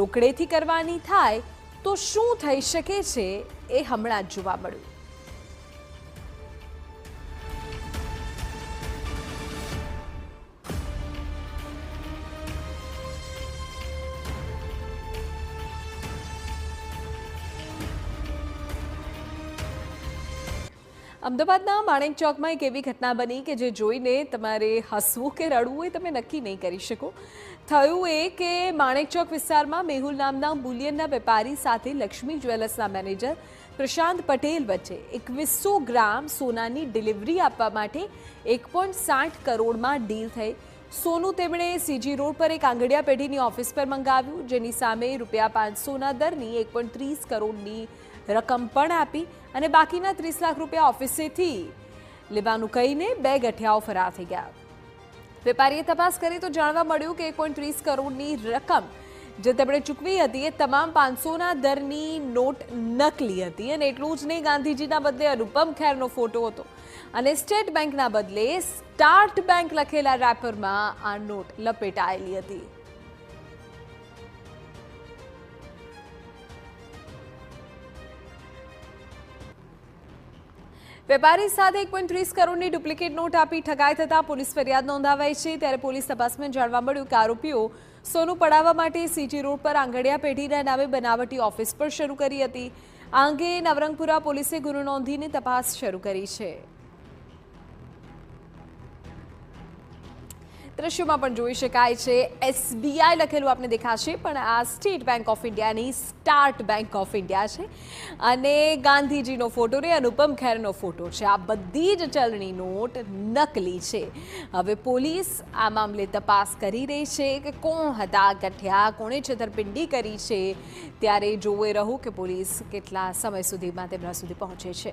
રોકડેથી કરવાની થાય તો શું થઈ શકે છે એ હમણાં જ જોવા મળ્યું। અમદાવાદના માણેક ચોકમાં એક એવી ઘટના બની કે જે જોઈને તમારે હસવું કે રડવું એ તમે નક્કી નહીં કરી શકો। થયું એ કે માણેક ચોક વિસ્તારમાં મેહુલ નામના બુલિયનના વેપારી સાથે લક્ષ્મી જ્વેલર્સના મેનેજર પ્રશાંત પટેલ વચ્ચે 2100 ગ્રામ સોનાની ડિલિવરી આપવા માટે 1.60 કરોડમાં ડીલ થઈ। સોનું તેમણે સીજી રોડ પર એક આંગડિયા પેઢીની ઓફિસ પર મંગાવ્યું, જેની સામે ₹500ના દરની 1.30 કરોડની રકમ પણ આપી અને બાકીના 30 લાખ રૂપિયા ઓફિસેથી લેવાનું કહીને બે ગઠિયાઓ ફરાર થઈ ગયા। વેપારીએ તપાસ કરી તો જાણવા મળ્યું કે 1.30 કરોડની રકમ જે તેમણે ચૂકવી હતી એ તમામ 500ના દરની નોટ નકલી હતી અને એટલું જ નહીં, ગાંધીજીના બદલે અનુપમ ખેરનો ફોટો હતો અને સ્ટેટ બેંકના બદલે સ્ટાર્ટ બેંક લખેલા રેપરમાં આ નોટ લપેટાયેલી હતી। વેપારી સાથે 1.30 કરોડની ડુપ્લિકેટ નોટ આપી ઠગાઈ થતા પોલીસ ફરિયાદ નોંધાવાઈ છે। ત્યારે પોલીસ તપાસમાં જાણવા મળ્યું કે આરોપીઓ સોનું પડાવવા માટે સીજી રોડ પર આંગડિયા પેઢીના નામે બનાવટી ઓફિસ પણ શરૂ કરી હતી। આ અંગે નવરંગપુરા પોલીસે ગુનો નોંધીને તપાસ શરૂ કરી છે। દ્રશ્યોમાં પણ જોઈ શકાય છે એસબીઆઈ લખેલું આપને દેખાશે, પણ આ સ્ટેટ બેંક ઓફ ઇન્ડિયાની સ્ટાર્ટ બેંક ઓફ ઇન્ડિયા છે અને ગાંધીજીનો ફોટો ને અનુપમ ખેરનો ફોટો છે। આ બધી જ ચલણી નોટ નકલી છે। હવે પોલીસ આ મામલે તપાસ કરી રહી છે કે કોણ હતા ગઠિયા, કોણે છેતરપિંડી કરી છે। ત્યારે જોવે રહું કે પોલીસ કેટલા સમય સુધીમાં તેમના સુધી પહોંચે છે।